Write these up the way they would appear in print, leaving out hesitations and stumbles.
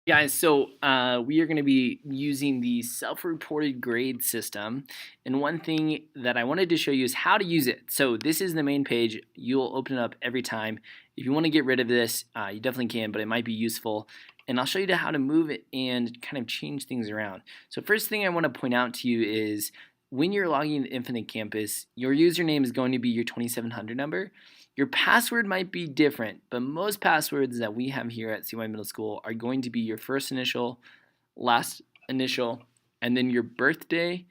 Guys, so we are going to be using the self-reported grade system, and one thing that I wanted to show you is how to use it. So this is the main page. You'll open it up every time. If you want to get rid of this, you definitely can, but it might be useful. And I'll show you how to move it and kind of change things around. So first thing I want to point out to you is when you're logging into Infinite Campus, your username is going to be your 2700 number. Your password might be different, but most passwords that we have here at CY Middle School are going to be your first initial, last initial, and then your birthday,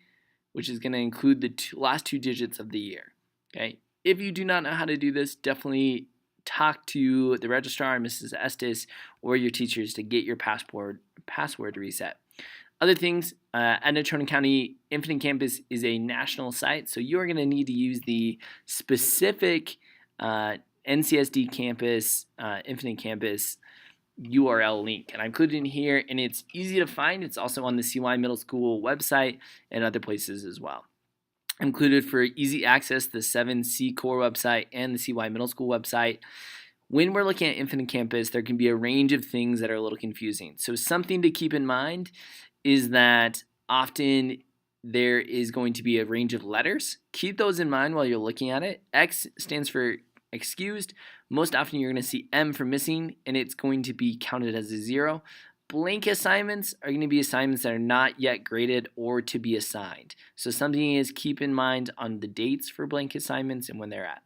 which is going to include the last two digits of the year. Okay. If you do not know how to do this, definitely talk to the registrar, Mrs. Estes, or your teachers to get your password reset. Other things, Natrona County Infinite Campus is a national site, so you are going to need to use the specific NCSD campus, Infinite Campus URL link. And I included it in here, and it's easy to find. It's also on the CY Middle School website and other places as well. Included for easy access, the 7C Core website and the CY Middle School website. When we're looking at Infinite Campus, there can be a range of things that are a little confusing. So something to keep in mind is that often there is going to be a range of letters. Keep those in mind while you're looking at it. X stands for excused. Most often you're going to see M for missing, and it's going to be counted as a 0. Blank assignments are going to be assignments that are not yet graded or to be assigned. So something is keep in mind on the dates for blank assignments and when they're at.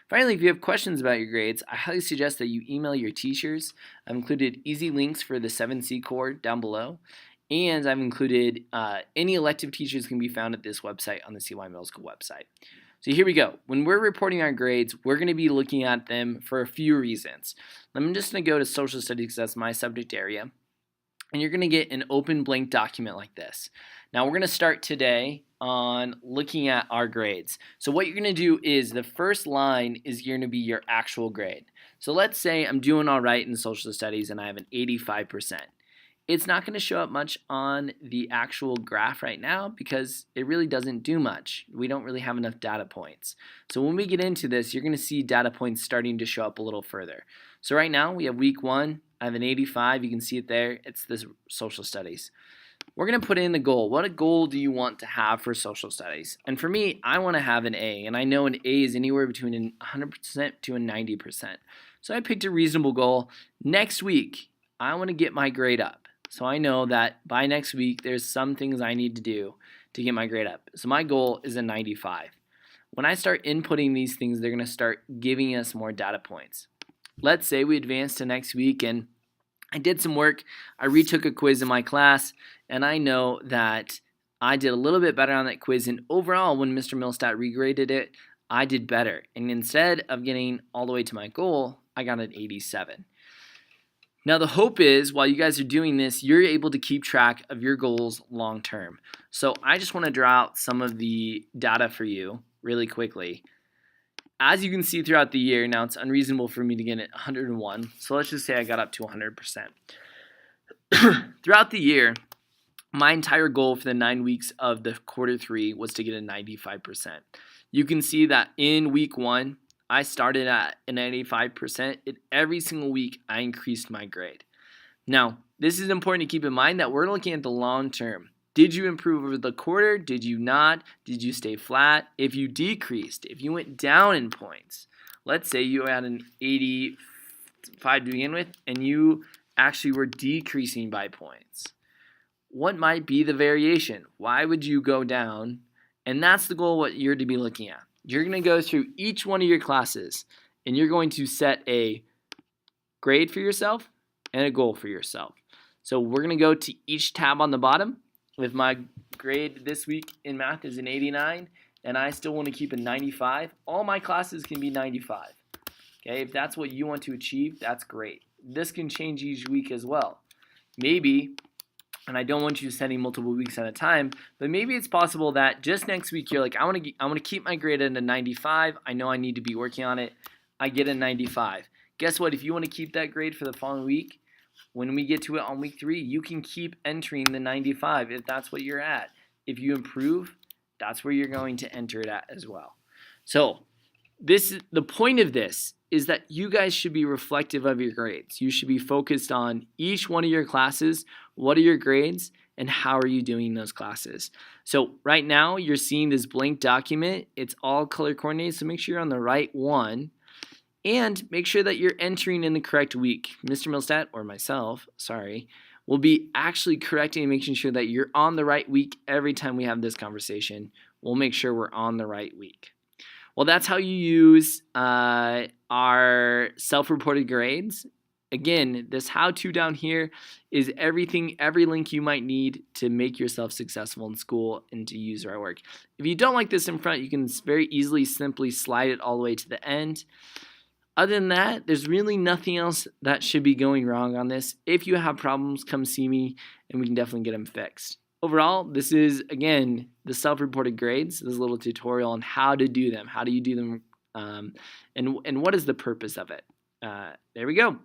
Finally, if you have questions about your grades, I highly suggest that you email your teachers. I've included easy links for the 7C Core down below. And I've included any elective teachers can be found at this website on the CY Middle School website. So here we go. When we're reporting our grades, we're going to be looking at them for a few reasons. I'm just going to go to social studies because that's my subject area. And you're going to get an open blank document like this. Now we're going to start today on looking at our grades. So what you're going to do is the first line is going to be your actual grade. So let's say I'm doing all right in social studies and I have an 85%. It's not going to show up much on the actual graph right now because it really doesn't do much. We don't really have enough data points. So when we get into this, you're going to see data points starting to show up a little further. So right now we have week 1. I have an 85. You can see it there. It's this social studies. We're going to put in the goal. What goal do you want to have for social studies? And for me, I want to have an A. And I know an A is anywhere between a 100% to a 90%. So I picked a reasonable goal. Next week, I want to get my grade up. So I know that by next week, there's some things I need to do to get my grade up. So my goal is a 95. When I start inputting these things, they're going to start giving us more data points. Let's say we advance to next week and I did some work. I retook a quiz in my class, and I know that I did a little bit better on that quiz. And overall, when Mr. Millstat regraded it, I did better. And instead of getting all the way to my goal, I got an 87. Now the hope is while you guys are doing this, you're able to keep track of your goals long term. So I just want to draw out some of the data for you really quickly. As you can see throughout the year, now it's unreasonable for me to get it 101. So let's just say I got up to 100%. Throughout the year, my entire goal for the 9 weeks of the quarter 3 was to get a 95%. You can see that in week 1, I started at an 85%. Every single week, I increased my grade. Now, this is important to keep in mind that we're looking at the long term. Did you improve over the quarter? Did you not? Did you stay flat? If you decreased, if you went down in points, let's say you had an 85 to begin with, and you actually were decreasing by points. What might be the variation? Why would you go down? And that's the goal what you're to be looking at. You're going to go through each one of your classes, and you're going to set a grade for yourself and a goal for yourself. So we're going to go to each tab on the bottom. If my grade this week in math is an 89, and I still want to keep a 95, all my classes can be 95. Okay, if that's what you want to achieve, that's great. This can change each week as well. Maybe, and I don't want you setting multiple weeks at a time, but maybe it's possible that just next week you're like, I want to keep my grade at a 95. I know I need to be working on it. I get a 95. Guess what? If you want to keep that grade for the following week, when we get to it on week 3, you can keep entering the 95 if that's what you're at. If you improve, that's where you're going to enter it at as well. So the point of this is that you guys should be reflective of your grades. You should be focused on each one of your classes. What are your grades and how are you doing in those classes? So right now you're seeing this blank document. It's all color coordinated, so make sure you're on the right one. And make sure that you're entering in the correct week. Mr. Milstat, or myself, sorry, will be actually correcting and making sure that you're on the right week every time we have this conversation. We'll make sure we're on the right week. Well, that's how you use our self-reported grades. Again, this how-to down here is everything, every link you might need to make yourself successful in school and to use our work. If you don't like this in front, you can very easily simply slide it all the way to the end. Other than that, there's really nothing else that should be going wrong on this. If you have problems, come see me and we can definitely get them fixed. Overall, this is, again, the self-reported grades. This is a little tutorial on how to do them. How do you do them and what is the purpose of it? There we go.